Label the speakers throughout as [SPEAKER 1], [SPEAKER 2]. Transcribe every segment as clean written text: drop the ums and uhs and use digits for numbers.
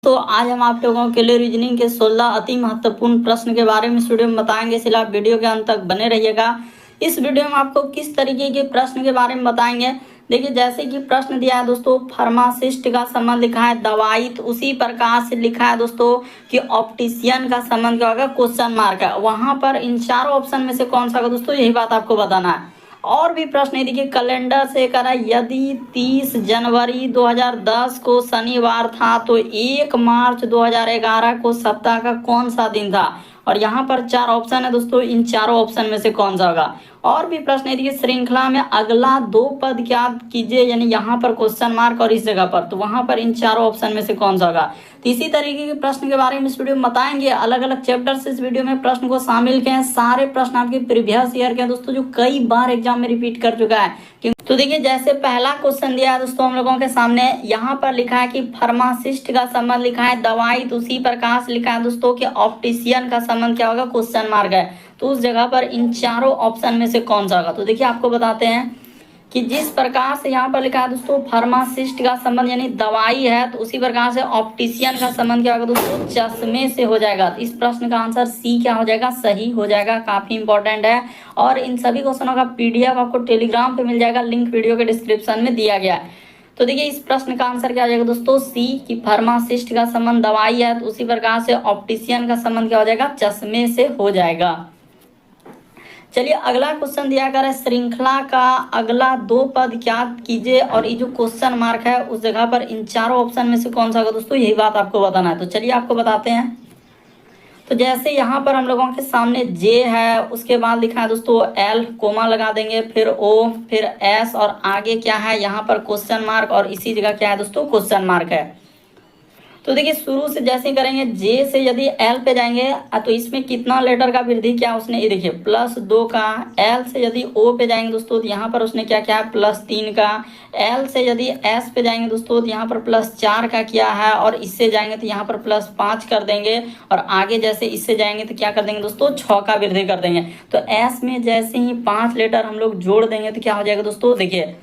[SPEAKER 1] दोस्तों, आज हम आप लोगों के लिए रीजनिंग के 16 अति महत्वपूर्ण प्रश्न के बारे में इस वीडियो में बताएंगे, इसलिए आप वीडियो के अंत तक बने रहिएगा। इस वीडियो में आपको किस तरीके के प्रश्न के बारे में बताएंगे। देखिए, जैसे कि प्रश्न दिया है दोस्तों, फार्मासिस्ट का संबंध लिखा है दवाई, तो उसी प्रकार से लिखा है दोस्तों कि ऑप्टिशियन का संबंध क्या होगा, क्वेश्चन मार्क है। वहां पर इन चारों ऑप्शन में से कौन सा होगा दोस्तों, यही बात आपको बताना है। और भी प्रश्न है, देखिए कैलेंडर से करा, यदि 30 जनवरी 2010 को शनिवार था तो 1 मार्च 2011 को सप्ताह का कौन सा दिन था। और यहाँ पर 4 ऑप्शन है दोस्तों, इन चारों ऑप्शन में से कौन सा होगा। और भी प्रश्न है, देखिए श्रृंखला में अगला 2 पद ज्ञात कीजिए, यानी यहाँ पर क्वेश्चन मार्क और इस जगह पर, तो वहां पर इन चारों ऑप्शन में से कौन सा होगा। तो इसी तरीके के प्रश्न के बारे में इस वीडियो में बताएंगे। अलग अलग चैप्टर से इस वीडियो में प्रश्न को शामिल किए हैं। सारे प्रश्न आपके प्रीवियस ईयर के हैं दोस्तों, जो कई बार एग्जाम में रिपीट कर चुका है। तो देखिए, जैसे पहला क्वेश्चन दिया है दोस्तों हम लोगों के सामने, यहाँ पर लिखा है कि फार्मासिस्ट का संबंध लिखा है दवाई, तो उसी प्रकार से लिखा है दोस्तों कि ऑप्टिशियन का संबंध क्या होगा, क्वेश्चन मार्क है। तो उस जगह पर इन चारों ऑप्शन में से कौन सा होगा। तो देखिए, आपको बताते हैं कि जिस प्रकार से यहाँ पर लिखा है दोस्तों फार्मासिस्ट का संबंध यानी दवाई है, तो उसी प्रकार से ऑप्टिशियन का संबंध क्या होगा दोस्तों, चश्मे से हो जाएगा। तो इस प्रश्न का आंसर सी क्या हो जाएगा, सही हो जाएगा। काफी इंपॉर्टेंट है। और इन सभी क्वेश्चनों का पीडीएफ आपको टेलीग्राम पे मिल जाएगा, लिंक वीडियो के डिस्क्रिप्शन में दिया गया है। तो देखिए, इस प्रश्न का आंसर क्या हो जाएगा दोस्तों, सी, कि फार्मासिस्ट का संबंध दवाई है, तो उसी प्रकार से ऑप्टिशियन का संबंध क्या हो जाएगा, चश्मे से हो जाएगा। चलिए, अगला क्वेश्चन दिया गया है, श्रृंखला का अगला 2 पद ज्ञात कीजिए, और ये जो क्वेश्चन मार्क है उस जगह पर इन चारों ऑप्शन में से कौन सा होगा दोस्तों, यही बात आपको बताना है। तो चलिए आपको बताते हैं। तो जैसे यहाँ पर हम लोगों के सामने जे है, उसके बाद लिखा है दोस्तों एल, कोमा लगा देंगे, फिर ओ, फिर एस, और आगे क्या है यहाँ पर क्वेश्चन मार्क, और इसी जगह क्या है दोस्तों, क्वेश्चन मार्क है। तो देखिए, शुरू से जैसे करेंगे, जे से यदि एल पे जाएंगे तो इसमें कितना लेटर का वृद्धि किया उसने, ये देखिए +2 का। एल से यदि ओ पे जाएंगे दोस्तों, तो यहाँ पर उसने क्या किया, +3 का। एल से यदि एस पे जाएंगे दोस्तों, तो यहाँ पर +4 का किया है, और इससे जाएंगे तो यहाँ पर +5 कर देंगे, और आगे जैसे इससे जाएंगे तो क्या कर देंगे दोस्तों, 6 का वृद्धि कर देंगे। तो एस में जैसे ही 5 लेटर हम लोग जोड़ देंगे तो क्या हो जाएगा दोस्तों, देखिए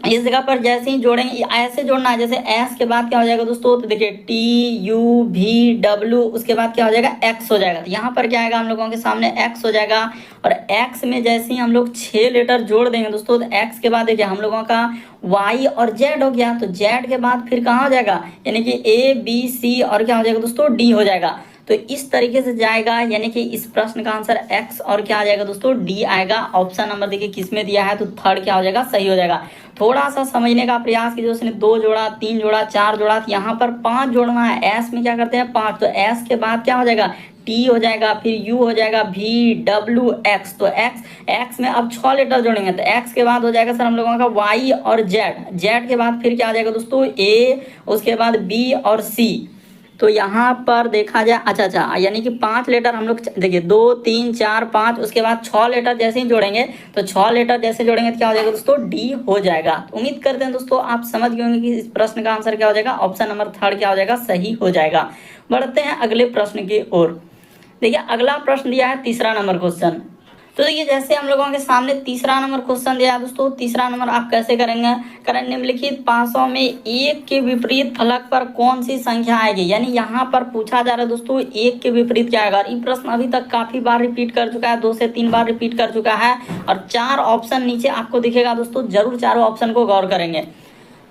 [SPEAKER 1] इस जगह पर जैसे ही जोड़ेंगे, ऐसे जोड़ना है, जैसे एस के बाद क्या हो जाएगा दोस्तों, तो देखिए TUVW, उसके बाद क्या हो जाएगा, एक्स हो जाएगा। तो यहाँ पर क्या आएगा हम लोगों के सामने, एक्स हो जाएगा। और एक्स में जैसे ही हम लोग 6 लेटर जोड़ देंगे दोस्तों, तो एक्स के बाद देखिए हम लोगों का वाई और जेड हो गया। तो जेड के बाद फिर कहाँ हो जाएगा, यानी कि ABC, और क्या हो जाएगा दोस्तों, डी हो जाएगा। तो इस तरीके से जाएगा, यानी कि इस प्रश्न का आंसर एक्स और क्या आ जाएगा दोस्तों, डी आएगा। ऑप्शन नंबर देखिए किस में दिया है, तो थर्ड क्या हो जाएगा, सही हो जाएगा। थोड़ा सा समझने का प्रयास कीजिए, उसने 2 जोड़ा, 3 जोड़ा, 4 जोड़ा, तो यहाँ पर 5 जोड़ना है। एस में क्या करते हैं, 5, तो एस के बाद क्या हो जाएगा, टी हो जाएगा, फिर यू हो जाएगा, VW, एक्स। तो एक्स में अब 6 लेटर जोड़ेंगे, तो एक्स के बाद हो जाएगा सर हम लोगों का वाई और जेड के बाद फिर क्या आ जाएगा दोस्तों, ए, उसके बाद बी और सी। तो यहाँ पर देखा जाए, अच्छा, यानी कि 5 लेटर हम लोग देखिए 2, 3, 4, 5, उसके बाद 6 लेटर जैसे ही जोड़ेंगे, तो 6 लेटर जैसे जोड़ेंगे तो क्या हो जाएगा दोस्तों, डी हो जाएगा। तो उम्मीद करते हैं दोस्तों आप समझ गए होंगे कि इस प्रश्न का आंसर क्या हो जाएगा, ऑप्शन नंबर थर्ड क्या हो जाएगा, सही हो जाएगा। बढ़ते हैं अगले प्रश्न की ओर। देखिए, अगला प्रश्न दिया है 3रा नंबर क्वेश्चन। तो देखिए, जैसे हम लोगों के सामने 3रा नंबर क्वेश्चन दिया है दोस्तों, 3रा नंबर आप कैसे करेंगे, निम्नलिखित पासों में 1 के विपरीत फलक पर कौन सी संख्या आएगी। यानी यहाँ पर पूछा जा रहा है दोस्तों 1 के विपरीत क्या आएगा। ये प्रश्न अभी तक काफी बार रिपीट कर चुका है, 2 से 3 बार रिपीट कर चुका है, और 4 ऑप्शन नीचे आपको दिखेगा दोस्तों, जरूर चारों ऑप्शन को गौर करेंगे।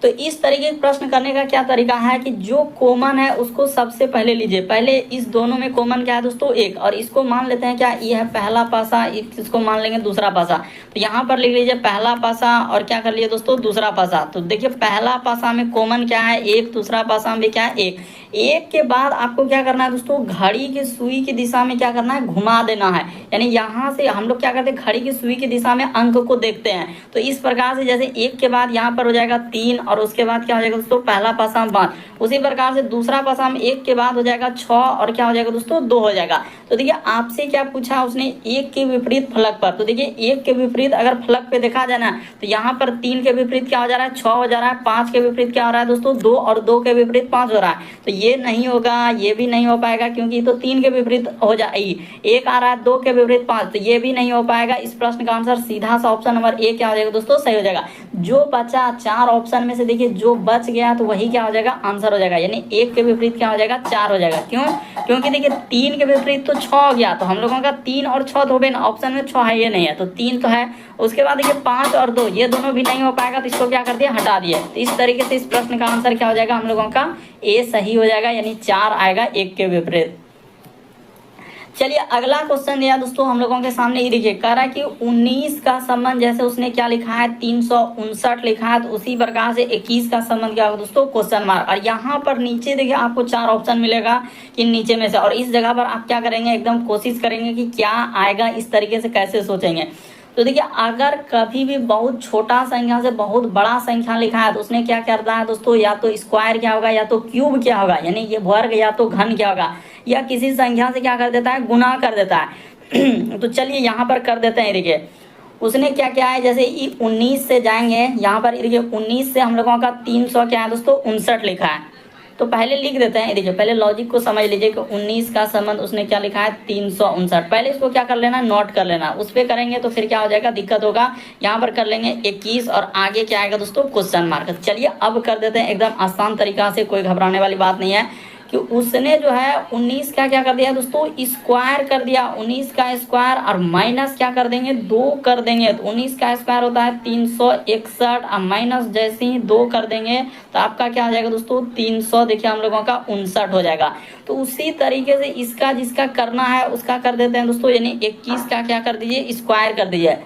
[SPEAKER 1] तो इस तरीके के प्रश्न करने का क्या तरीका है कि जो कॉमन है उसको सबसे पहले लीजिए। पहले इस दोनों में कॉमन क्या है दोस्तों, 1, और इसको मान लेते हैं क्या, ये है पहला पासा, इसको मान लेंगे दूसरा पासा। तो यहाँ पर लिख लीजिए पहला पासा, और क्या कर लिए दोस्तों, दूसरा पासा। तो देखिए, पहला पासा में कॉमन क्या है, 1, दूसरा पासा में क्या है, 1 के बाद आपको क्या करना है दोस्तों, घड़ी की सुई की दिशा में क्या करना है, घुमा देना है। यानी यहाँ से हम लोग क्या करते हैं, घड़ी की सुई की दिशा में अंक को देखते हैं। तो इस प्रकार से जैसे 1 के बाद यहाँ पर हो जाएगा 3, और उसके बाद क्या हो जाएगा दोस्तों, पहला पासा में 5, उसी प्रकार से दूसरा पासा में 1 के बाद हो जाएगा 6, और क्या हो जाएगा दोस्तों, 2 हो जाएगा। तो देखिए, आपसे क्या पूछा उसने, 1 के विपरीत फलक पर। तो देखिए, 1 के विपरीत अगर फलक पे देखा जाए ना, तो यहाँ पर 3 के विपरीत क्या हो जा रहा है, 6 हो जा रहा है, 5 के विपरीत क्या हो रहा है दोस्तों, 2, और 2 के विपरीत 5 हो रहा है। तो ये नहीं होगा, ये भी नहीं हो पाएगा क्योंकि तो 3 के विपरीत हो जाएगी। एक आ रहा है 2 के विपरीत 5, तो ये भी नहीं हो पाएगा। इस प्रश्न का आंसर सीधा सा ऑप्शन नंबर ए क्या हो जाएगा दोस्तों, सही हो जाएगा। जो बचा 4 ऑप्शन में से देखिए जो बच गया तो वही क्या हो जाएगा, आंसर हो जाएगा। यानी 1 के विपरीत क्या हो जाएगा, 4 हो जाएगा। क्यों? क्योंकि देखिए 3 के विपरीत तो 6 हो गया, तो हम लोगों का 3 और 6 तो ना, ऑप्शन में 6 है, ये नहीं है, तो 3 तो है। उसके बाद देखिए 5 और 2 ये दोनों भी नहीं हो पाएगा, तो इसको क्या कर दिया, हटा दिया। तो इस तरीके से इस प्रश्न का आंसर क्या हो जाएगा हम लोगों का, ए सही हो जाएगा, यानी 4 आएगा 1 के विपरीत। चलिए अगला क्वेश्चन दिया दोस्तों हम लोगों के सामने, ये देखिए कह रहा है कि 19 का संबंध, जैसे उसने क्या लिखा है 359 लिखा है, तो उसी प्रकार से 21 का संबंध क्या होगा दोस्तों, क्वेश्चन मार्क। और यहाँ पर नीचे देखिए आपको 4 ऑप्शन मिलेगा कि नीचे में से, और इस जगह पर आप क्या करेंगे, एकदम कोशिश करेंगे कि क्या आएगा, इस तरीके से कैसे सोचेंगे। तो देखिए अगर कभी भी बहुत छोटा संख्या से बहुत बड़ा संख्या लिखा है तो उसने क्या करता है दोस्तों, या तो स्क्वायर क्या होगा, या तो क्यूब क्या होगा, यानी ये वर्ग, या तो घन क्या होगा, या किसी संख्या से क्या कर देता है, गुना कर देता है। तो चलिए यहाँ पर कर देते हैं। देखिए उसने क्या क्या है, जैसे 19 से जाएंगे यहाँ पर, देखिए 19 से हम लोगों का 300 क्या है दोस्तों, 59 लिखा है। तो पहले लिख देते हैं, देखिए पहले लॉजिक को समझ लीजिए कि 19 का संबंध उसने क्या लिखा है 359। पहले इसको क्या कर लेना, नोट कर लेना। उस पर करेंगे तो फिर क्या हो जाएगा, दिक्कत होगा। यहाँ पर कर लेंगे 21 और आगे क्या आएगा दोस्तों, क्वेश्चन मार्क। चलिए अब कर देते हैं एकदम आसान तरीका से, कोई घबराने वाली बात नहीं है कि उसने जो है 19 का क्या कर दिया दोस्तों, स्क्वायर कर दिया। 19 का स्क्वायर और माइनस क्या कर देंगे, 2 कर देंगे। तो 19 का स्क्वायर होता है 361 और माइनस जैसे ही 2 कर देंगे तो आपका क्या हो जाएगा दोस्तों, 300 देखिए हम लोगों का 59 हो जाएगा। तो उसी तरीके से इसका जिसका करना है उसका कर देते हैं दोस्तों, यानी 21 का क्या कर दीजिए, स्क्वायर कर दीजिए।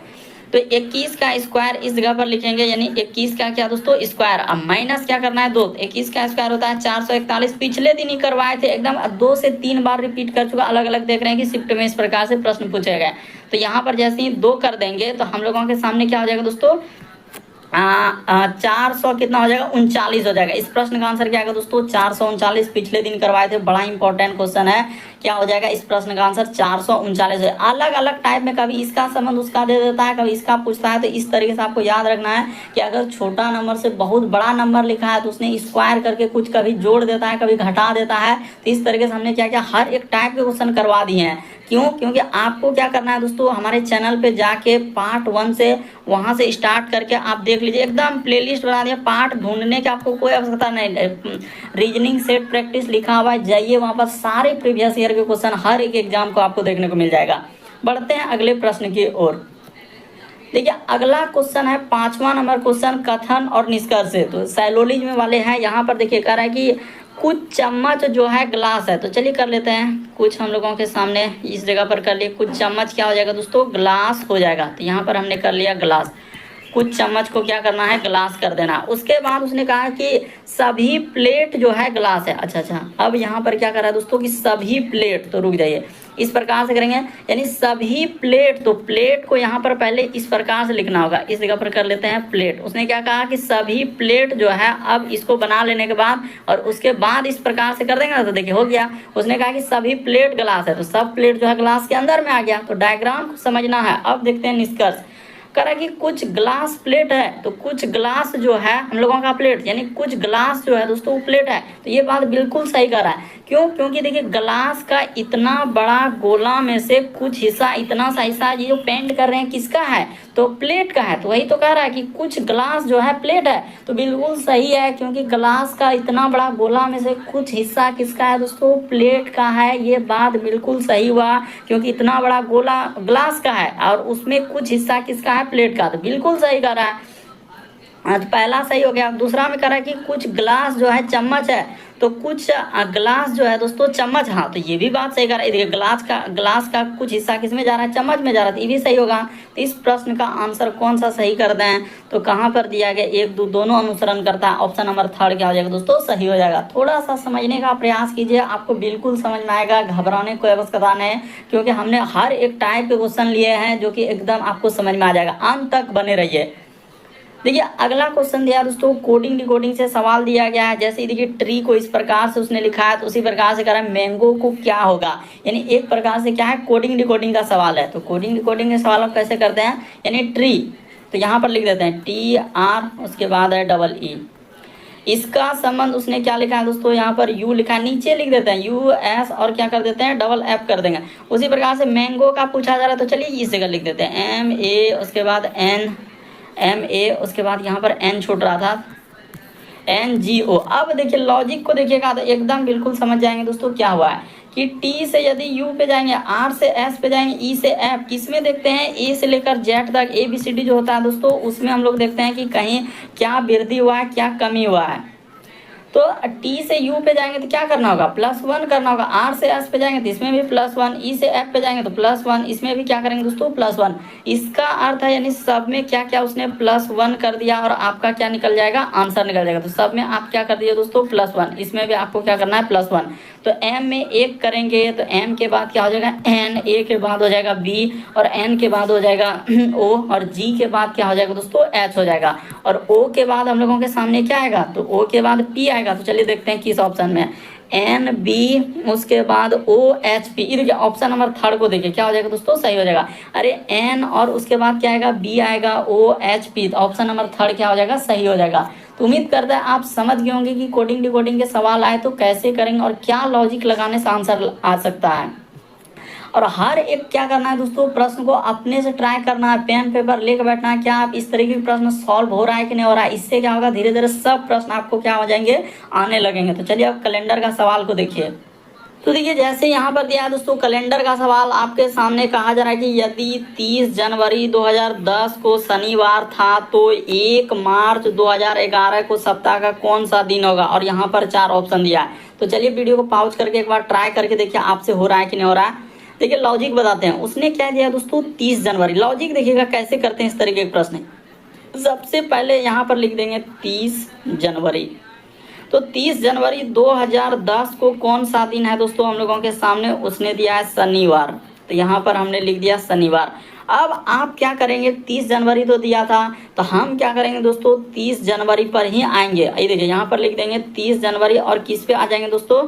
[SPEAKER 1] तो 21 का स्क्वायर इस जगह पर लिखेंगे, यानी 21 का क्या दोस्तों, स्क्वायर। अब माइनस क्या करना है, 2। 21 का स्क्वायर होता है 441। पिछले दिन ही करवाए थे एकदम, 2 से 3 बार रिपीट कर चुका, अलग अलग देख रहे हैं कि शिफ्ट में इस प्रकार से प्रश्न पूछे गए। तो यहाँ पर जैसे ही 2 कर देंगे तो हम लोगों के सामने क्या हो जाएगा दोस्तों, 400 कितना हो जाएगा, 39 हो जाएगा। इस प्रश्न का आंसर क्या आएगा दोस्तों, 439। पिछले दिन करवाए थे, बड़ा इंपॉर्टेंट क्वेश्चन है। क्या हो जाएगा इस प्रश्न का आंसर, 439 है। अलग अलग टाइप में कभी इसका संबंध उसका दे देता है, कभी इसका पूछता है। तो इस तरीके से आपको याद रखना है कि अगर छोटा नंबर से बहुत बड़ा नंबर लिखा है तो उसने स्क्वायर करके कुछ कभी जोड़ देता है, कभी घटा देता है। तो इस तरीके से हमने क्या क्या हर एक टाइप के क्वेश्चन करवा दिए हैं। क्यों? क्योंकि आपको क्या करना है दोस्तों, हमारे चैनल पे जाके पार्ट 1 से वहाँ से स्टार्ट करके आप देख लीजिए, एकदम प्लेलिस्ट बना दिया। पार्ट ढूंढने की आपको कोई आवश्यकता नहीं। रीजनिंग सेट प्रैक्टिस लिखा हुआ है, जाइए वहाँ पर सारे प्रीवियस ईयर के क्वेश्चन हर एक एग्जाम को आपको देखने को मिल जाएगा। बढ़ते हैं अगले प्रश्न की ओर। देखिए अगला क्वेश्चन है 5वां नंबर क्वेश्चन, कथन और निष्कर्ष। तो साइलोलिज्म वाले हैं। यहाँ पर देखिए कह रहा है कि कुछ चम्मच जो है ग्लास है। तो चलिए कर लेते हैं, कुछ हम लोगों के सामने इस जगह पर कर लिए। कुछ चम्मच क्या हो जाएगा दोस्तों, ग्लास हो जाएगा। तो यहाँ पर हमने कर लिया ग्लास। कुछ चम्मच को क्या करना है, ग्लास कर देना। उसके बाद उसने कहा कि सभी प्लेट जो है ग्लास है। अच्छा, अब यहाँ पर क्या कर रहा है दोस्तों कि सभी प्लेट, तो रुक जाइए, इस प्रकार से करेंगे, यानी सभी प्लेट। तो प्लेट को यहाँ पर पहले इस प्रकार से लिखना होगा। इस जगह पर कर लेते हैं प्लेट। उसने क्या कहा कि सभी प्लेट जो है, अब इसको बना लेने के बाद और उसके बाद इस प्रकार से कर देंगे ना, तो देखिए हो गया। उसने कहा कि सभी प्लेट ग्लास है, तो सब प्लेट जो है ग्लास के अंदर में आ गया। तो डायग्राम को समझना है। अब देखते हैं निष्कर्ष। करा कि कुछ ग्लास प्लेट है, तो कुछ ग्लास जो है हम लोगों का प्लेट, यानी कुछ ग्लास जो है दोस्तों वो प्लेट है। तो ये बात बिल्कुल सही कर रहा है। क्यों? क्योंकि देखिए ग्लास का इतना बड़ा गोला में से कुछ हिस्सा, इतना सा हिस्सा ये जो पेंट कर रहे हैं किसका है, तो प्लेट का है। तो वही तो कह रहा है कि कुछ ग्लास जो है प्लेट है। तो बिल्कुल सही है, क्योंकि ग्लास का इतना बड़ा गोला में से कुछ हिस्सा किसका है दोस्तों, प्लेट का है। ये बात बिल्कुल सही हुआ, क्योंकि इतना बड़ा गोला ग्लास का है और उसमें कुछ हिस्सा किसका है, प्लेट का। तो बिल्कुल सही कर रहा है। तो पहला सही हो गया। दूसरा में कह रहा है कि कुछ ग्लास जो है चम्मच है, तो कुछ ग्लास जो है दोस्तों चम्मच। हाँ, तो ये भी बात सही कर रहा है। देखिए ग्लास का कुछ हिस्सा किस में जा रहा है, चम्मच में जा रहा है। तो ये भी सही होगा। तो इस प्रश्न का आंसर कौन सा सही कर दें, तो कहाँ पर दिया गया, 1, 2 दोनों अनुसरण करता है। ऑप्शन नंबर 3 क्या हो जाएगा दोस्तों, सही हो जाएगा। थोड़ा सा समझने का प्रयास कीजिए, आपको बिल्कुल समझ में आएगा। घबराने कोई आवश्यकता नहीं है, क्योंकि हमने हर एक टाइप के क्वेश्चन लिए हैं जो कि एकदम आपको समझ में आ जाएगा। अंत तक बने रहिए। देखिए अगला क्वेश्चन दिया दोस्तों, कोडिंग डिकोडिंग से सवाल दिया गया है। जैसे देखिए ट्री को इस प्रकार से उसने लिखा है, तो उसी प्रकार से कह रहा है मैंगो को क्या होगा। यानी एक प्रकार से क्या है, कोडिंग डिकोडिंग का सवाल है। तो कोडिंग डिकोडिंग के सवाल आप कैसे करते हैं, यानी ट्री, तो यहाँ पर लिख देते हैं TR, उसके बाद है EE। इसका संबंध उसने क्या लिखा है दोस्तों, यहाँ पर यू लिखा है, नीचे लिख देते हैं यू एस और क्या कर देते हैं डबल एफ कर देंगे। उसी प्रकार से मैंगो का पूछा जा रहा है तो चलिए इस जगह लिख देते हैं एम ए, उसके बाद एन, एम ए, उसके बाद यहाँ पर एन छूट रहा था, NGO। अब देखिए लॉजिक को देखिएगा तो एकदम बिल्कुल समझ जाएंगे दोस्तों क्या हुआ है कि T से यदि U पे जाएंगे, R से S पे जाएंगे, E से F, किसमें देखते हैं A से लेकर Z तक ABCD जो होता है दोस्तों उसमें हम लोग देखते हैं कि कहीं क्या वृद्धि हुआ है क्या कमी हुआ है। तो T से U पे जाएंगे तो क्या करना होगा, +1 करना होगा। R से S पे जाएंगे तो इसमें भी +1, E से F पे जाएंगे तो +1, इसमें भी क्या करेंगे दोस्तों +1। इसका अर्थ है यानी सब में क्या क्या उसने +1 कर दिया और आपका क्या निकल जाएगा, आंसर निकल जाएगा। तो सब में आप क्या कर दीजिए दोस्तों +1, इसमें भी आपको क्या करना है +1। तो M में 1 करेंगे तो M के बाद क्या हो जाएगा N, A के बाद हो जाएगा B और N के बाद हो जाएगा O और G के बाद क्या हो जाएगा दोस्तों H हो जाएगा और O के बाद हम लोगों के सामने क्या आएगा, तो O के बाद P आएगा। तो चलिए देखते हैं किस ऑप्शन में, N B उसके बाद O H P। देखिए ऑप्शन नंबर 3 को देखिए क्या हो जाएगा दोस्तों, सही हो जाएगा। अरे N और उसके बाद क्या आएगा B आएगा O H P, तो ऑप्शन नंबर 3 क्या हो जाएगा, सही हो जाएगा। तो उम्मीद करता है आप समझ गए होंगे कि कोडिंग डिकोडिंग के सवाल आए तो कैसे करेंगे और क्या लॉजिक लगाने से आंसर आ सकता है। और हर एक क्या करना है दोस्तों, प्रश्न को अपने से ट्राई करना है, पेन पेपर लेकर बैठना है, क्या आप इस तरीके के प्रश्न सॉल्व हो रहा है कि नहीं हो रहा है। इससे क्या होगा, धीरे धीरे सब प्रश्न आपको क्या हो जाएंगे, आने लगेंगे। तो चलिए अब कैलेंडर का सवाल को देखिए। तो देखिए जैसे यहाँ पर दिया है दोस्तों कैलेंडर का सवाल आपके सामने, कहा जा रहा है कि यदि 30 जनवरी 2010 को शनिवार था तो 1 मार्च 2011 को सप्ताह का कौन सा दिन होगा, और यहाँ पर 4 ऑप्शन दिया है। तो चलिए वीडियो को पॉज करके एक बार ट्राई करके देखिए आपसे हो रहा है कि नहीं हो रहा है। देखिए लॉजिक बताते हैं, उसने क्या दिया दोस्तों 30 जनवरी। लॉजिक देखिएगा कैसे करते हैं इस तरीके के प्रश्न। सबसे पहले यहाँ पर लिख देंगे 30 जनवरी। तो 30 जनवरी 2010 को कौन सा दिन है दोस्तों हम लोगों के सामने, उसने दिया है शनिवार। तो यहाँ पर हमने लिख दिया शनिवार। अब आप क्या करेंगे, 30 जनवरी तो दिया था तो हम क्या करेंगे दोस्तों 30 जनवरी पर ही आएंगे। ये देखिए यहाँ पर लिख देंगे 30 जनवरी और किस पे आ जाएंगे दोस्तों,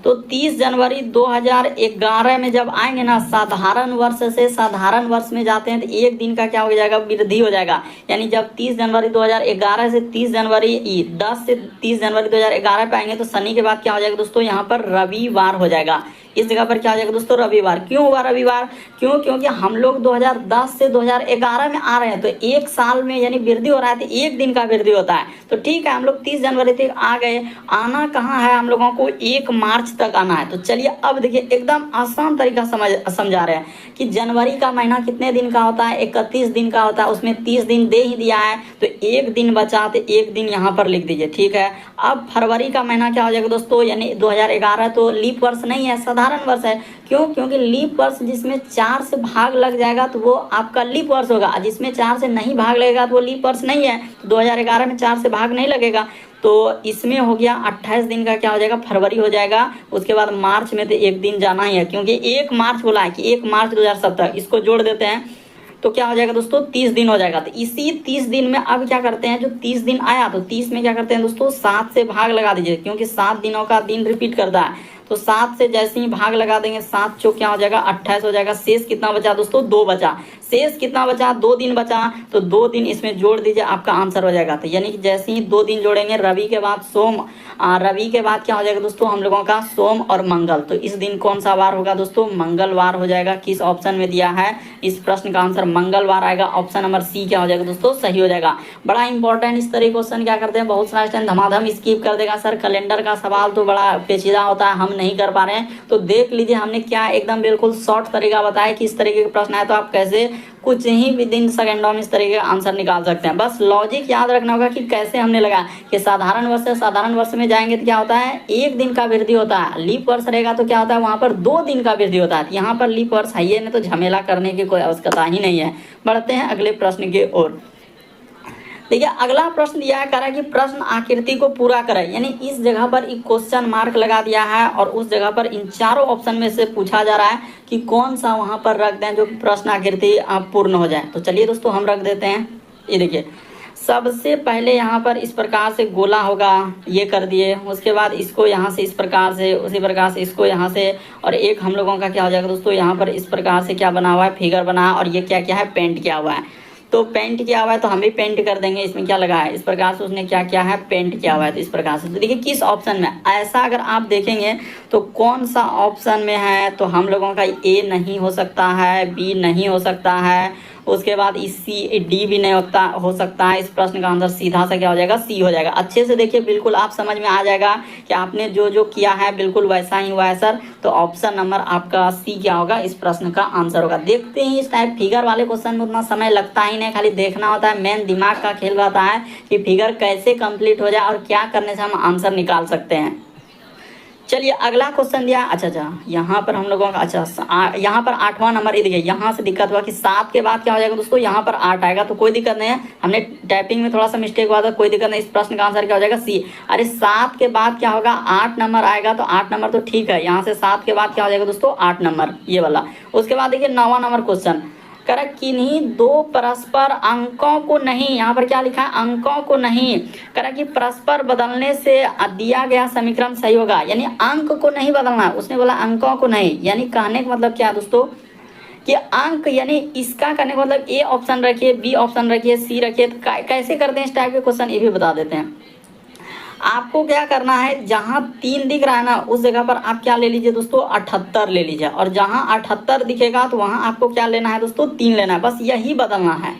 [SPEAKER 1] तो 30 जनवरी 2011 में जब आएंगे ना, साधारण वर्ष से साधारण वर्ष में जाते हैं तो एक दिन का क्या हो जाएगा, वृद्धि हो जाएगा। यानी जब 30 जनवरी 2011 से 30 जनवरी 10 से 30 जनवरी 2011 पे आएंगे तो शनि के बाद क्या हो जाएगा दोस्तों, यहाँ पर रविवार हो जाएगा। इस जगह पर क्या हो जाएगा दोस्तों, रविवार। क्यों हुआ रविवार, क्योंकि हम लोग 2010 से 2011 में आ रहे हैं तो एक साल में यानी वृद्धि हो रहा है तो एक दिन का वृद्धि होता है। तो ठीक है हम लोग 30 जनवरी तक आ गए। आना कहाँ है हम लोगों को, 1 मार्च तक आना है। तो चलिए अब देखिए एकदम आसान तरीका समझा रहे हैं कि जनवरी का महीना कितने दिन का होता है, 31 दिन का होता है, उसमें 30 दिन दे ही दिया है तो एक दिन बचा तो एक दिन यहाँ पर लिख दीजिए। ठीक है, अब फरवरी का महीना क्या हो जाएगा दोस्तों, यानी 2011 तो लीप वर्ष नहीं है, साधारण वर्ष है। क्यों, क्योंकि लीप वर्ष जिसमें 4 से भाग लग जाएगा तो वो आपका लीप वर्ष होगा, जिसमें 4 से नहीं भाग लगेगा तो वो लीप वर्ष नहीं है। तो 2011 में 4 से भाग नहीं लगेगा तो इसमें हो गया 28 दिन का क्या हो जाएगा, फरवरी हो जाएगा। उसके बाद मार्च में तो एक दिन जाना ही है क्योंकि 1 मार्च बोला है कि 1 मार्च 2017, इसको जोड़ देते हैं तो क्या हो जाएगा दोस्तों 30 दिन हो जाएगा। तो इसी 30 दिन में अब क्या करते हैं, जो 30 दिन आया तो 30 में क्या करते हैं दोस्तों 7 से भाग लगा दीजिए क्योंकि 7 दिनों का दिन रिपीट करता है। तो 7 से जैसे ही भाग लगा देंगे 7 चौक क्या हो जाएगा 28 हो जाएगा। शेष कितना बचा दोस्तों, 2 बचा। शेष कितना बचा, 2 दिन बचा तो 2 दिन इसमें जोड़ दीजिए, आपका आंसर हो जाएगा। तो यानी कि जैसे ही 2 दिन जोड़ेंगे, रवि के बाद सोम, रवि के बाद क्या हो जाएगा दोस्तों हम लोगों का सोम और मंगल। तो इस दिन कौन सा वार होगा दोस्तों, मंगलवार हो जाएगा। किस ऑप्शन में दिया है, इस प्रश्न का आंसर मंगलवार आएगा। ऑप्शन नंबर सी क्या हो जाएगा दोस्तों, सही हो जाएगा। बड़ा इंपॉर्टेंट इस तरह क्वेश्चन क्या करते हैं, बहुत सारा स्टूडेंट धमाधम स्किप कर देगा। सर कैलेंडर का सवाल तो बड़ा पेचीदा होता है, हम नहीं कर पा रहे हैं। तो देख लीजिए हमने क्या एकदम बिल्कुल शॉर्ट तरीका बताया कि इस तरीके के प्रश्न आए तो आप कैसे कुछ ही विद इन सेकेंडों में इस तरीके का आंसर निकाल सकते हैं। बस लॉजिक याद रखना होगा कि कैसे हमने लगा कि साधारण वर्ष से साधारण वर्ष में जाएंगे तो क्या होता है, एक दिन का वृद्धि होता है। लीप वर्ष रहेगा तो क्या होता है, वहां पर 2 दिन का वृद्धि होता है। यहाँ पर लीप वर्ष है ही नहीं तो झमेला करने की कोई आवश्यकता ही नहीं है। बढ़ते हैं अगले प्रश्न की ओर। देखिए अगला प्रश्न दिया है, कह रहा है कि प्रश्न आकृति को पूरा करें। यानी इस जगह पर एक क्वेश्चन मार्क लगा दिया है और उस जगह पर इन चारों ऑप्शन में से पूछा जा रहा है कि कौन सा वहां पर रख दें जो प्रश्न आकृति पूर्ण हो जाए। तो चलिए दोस्तों हम रख देते हैं। ये देखिए सबसे पहले यहाँ पर इस प्रकार से गोला होगा, ये कर दिए। उसके बाद इसको यहाँ से इस प्रकार से, उसी प्रकार से इसको यहाँ से, और एक हम लोगों का क्या हो जाएगा दोस्तों यहाँ पर इस प्रकार से क्या बना हुआ है, फिगर बना, और ये क्या क्या है, पेंट किया हुआ है। तो पेंट किया हुआ है तो हम भी पेंट कर देंगे, इसमें क्या लगा है, इस प्रकार से उसने क्या किया है, पेंट किया हुआ है। तो इस प्रकार से तो देखिए किस ऑप्शन में, ऐसा अगर आप देखेंगे तो कौन सा ऑप्शन में है, तो हम लोगों का ए नहीं हो सकता है, बी नहीं हो सकता है, उसके बाद सी डी भी नहीं हो सकता है। इस प्रश्न का आंसर सीधा सा क्या हो जाएगा, सी हो जाएगा। अच्छे से देखिए, बिल्कुल आप समझ में आ जाएगा कि आपने जो जो किया है बिल्कुल वैसा ही हुआ है सर। तो ऑप्शन नंबर आपका सी क्या होगा, इस प्रश्न का आंसर होगा। देखते ही इस टाइप फिगर वाले क्वेश्चन में उतना समय लगता ही नहीं, खाली देखना होता है, मेन दिमाग का खेल रहता है कि फिगर कैसे कंप्लीट हो जाए और क्या करने से हम आंसर निकाल सकते हैं। चलिए अगला क्वेश्चन दिया, अच्छा यहाँ पर हम लोगों का यहाँ पर 8वां नंबर, ये देखिए यहाँ से दिक्कत हुआ कि 7 के बाद क्या हो जाएगा दोस्तों, यहाँ पर 8 आएगा, तो कोई दिक्कत नहीं है, हमने टाइपिंग में थोड़ा सा मिस्टेक हुआ था, कोई दिक्कत नहीं। इस प्रश्न का आंसर क्या हो जाएगा, सी। अरे 7 के बाद क्या होगा, 8 नंबर आएगा, तो 8 नंबर तो ठीक है, यहाँ से 7 के बाद क्या हो जाएगा दोस्तों, 8 नंबर, ये वाला। उसके बाद देखिए 9वां नंबर क्वेश्चन, करें किन्हीं दो परस्पर अंकों को नहीं, यहाँ पर क्या लिखा है, अंकों को नहीं, करें कि परस्पर बदलने से दिया गया समीकरण सही होगा, यानी अंक को नहीं बदलना है, उसने बोला अंकों को नहीं, यानी कहने का मतलब क्या है दोस्तों कि अंक, यानी इसका करने का मतलब ए ऑप्शन रखिए, बी ऑप्शन रखिए, सी रखिए। तो कैसे करते हैं इस टाइप के क्वेश्चन, ये भी बता देते हैं। आपको क्या करना है, जहां 3 दिख रहा है ना, उस जगह पर आप क्या ले लीजिए दोस्तों, 78 ले लीजिए, और जहां 78 दिखेगा तो वहां आपको क्या लेना है दोस्तों, 3 लेना है, बस यही बदलना है,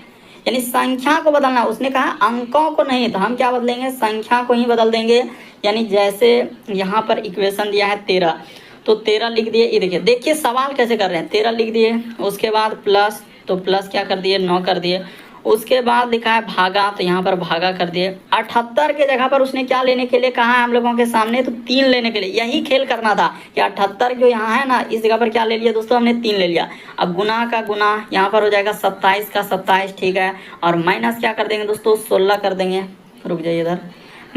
[SPEAKER 1] यानी संख्या को बदलना है। उसने कहा अंकों को नहीं, तो हम क्या बदलेंगे, संख्या को ही बदल देंगे। यानी जैसे यहाँ पर इक्वेशन दिया है 13, तो 13 लिख दिए, ये देखिए सवाल कैसे कर रहे हैं, 13 लिख दिए, उसके बाद प्लस, तो प्लस क्या कर दिए, 9 कर दिए, उसके बाद लिखा है भागा, तो यहाँ पर भागा कर दिए। 78 के जगह पर उसने क्या लेने के लिए कहा है हम लोगों के सामने, तो 3 लेने के लिए, यही खेल करना था कि 78 जो यहाँ है ना, इस जगह पर क्या ले लिया दोस्तों, हमने 3 ले लिया। अब गुना का गुना यहाँ पर हो जाएगा 27 का 27, ठीक है, और माइनस क्या कर देंगे दोस्तों, 16 कर देंगे, रुक जाइए इधर,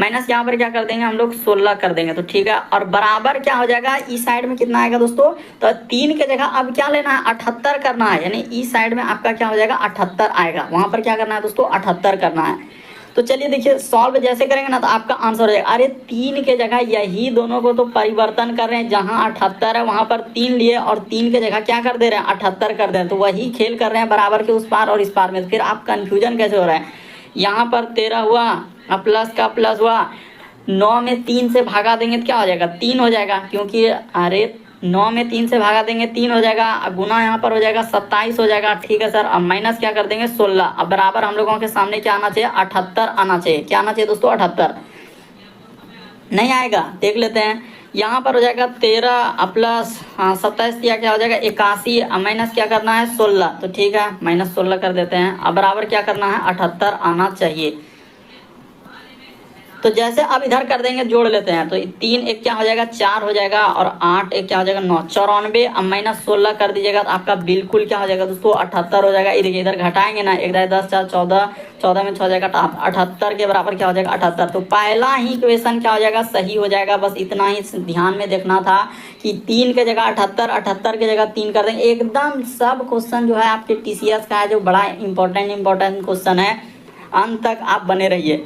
[SPEAKER 1] माइनस यहाँ पर क्या कर देंगे हम लोग, 16 कर देंगे, तो ठीक है, और बराबर क्या हो जाएगा, इस साइड में कितना आएगा दोस्तों, तो 3 के जगह अब क्या लेना है, 78 करना है, यानी इस साइड में आपका क्या हो जाएगा, 78 आएगा, वहां पर क्या करना है दोस्तों, 78 करना है। तो चलिए देखिए सॉल्व जैसे करेंगे ना, तो आपका आंसर हो जाएगा, अरे 3 के जगह यही दोनों को तो परिवर्तन कर रहे हैं, जहां 78 है वहां पर 3 लिए, और 3 के जगह क्या कर दे रहे हैं, 78 कर दे रहे हैं, तो वही खेल कर रहे हैं बराबर के उस पार और इस पार में। फिर आप कंफ्यूजन कैसे हो रहा है, यहाँ पर 13 हुआ, अब प्लस का प्लस हुआ, 9 में 3 से भागा देंगे तो क्या हो जाएगा, 3 हो जाएगा, क्योंकि अरे 9 में 3 से भागा देंगे 3 हो जाएगा, अब गुना यहाँ पर हो जाएगा 27 हो जाएगा, ठीक है सर। अब माइनस क्या कर देंगे 16, अब बराबर हम लोगों के सामने क्या आना चाहिए, 78 आना चाहिए, क्या आना चाहिए दोस्तों, 78 नहीं आएगा, देख लेते हैं। यहाँ पर हो जाएगा 13 प्लस 27 दिया, क्या हो जाएगा 81, माइनस क्या करना है 16, तो ठीक है माइनस 16 कर देते हैं। अब बराबर क्या करना है 78 आना चाहिए। तो जैसे अब इधर कर देंगे, जोड़ लेते हैं, तो 3 एक क्या हो जाएगा 4 हो जाएगा, और 8 एक क्या हो जाएगा 9, 94। अब माइनस 16 कर दीजिएगा तो आपका बिल्कुल क्या हो जाएगा दोस्तों 78 हो जाएगा। ये देखिए इधर घटाएंगे ना, 1 10 4 14, 14 में 6 हो जाएगा 78 के बराबर क्या हो जाएगा 78। तो पहला ही इक्वेशन क्या हो जाएगा सही हो जाएगा। बस इतना ही ध्यान में देखना था कि 3 के जगह 78, 78 की जगह 3 कर देंगे। एकदम सब क्वेश्चन जो है आपके TCS का है, जो बड़ा इंपॉर्टेंट क्वेश्चन है, अंत तक आप बने रहिए।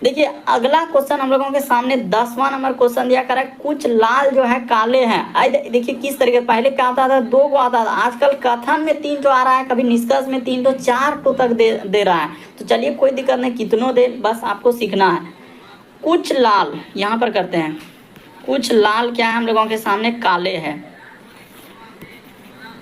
[SPEAKER 1] देखिए अगला क्वेश्चन हम लोगों के सामने 10वां नंबर क्वेश्चन दिया करा है, कुछ लाल जो है काले हैं। देखिए किस तरीके, पहले क्या आता था 2 को आता था, आजकल कथन में 3 जो आ रहा है, कभी निष्कर्ष में 3 तो 4 तो तक दे रहा है। तो चलिए कोई दिक्कत नहीं, कितनों दे, बस आपको सीखना है। कुछ लाल यहाँ पर करते हैं, कुछ लाल क्या है हम लोगों के सामने काले हैं,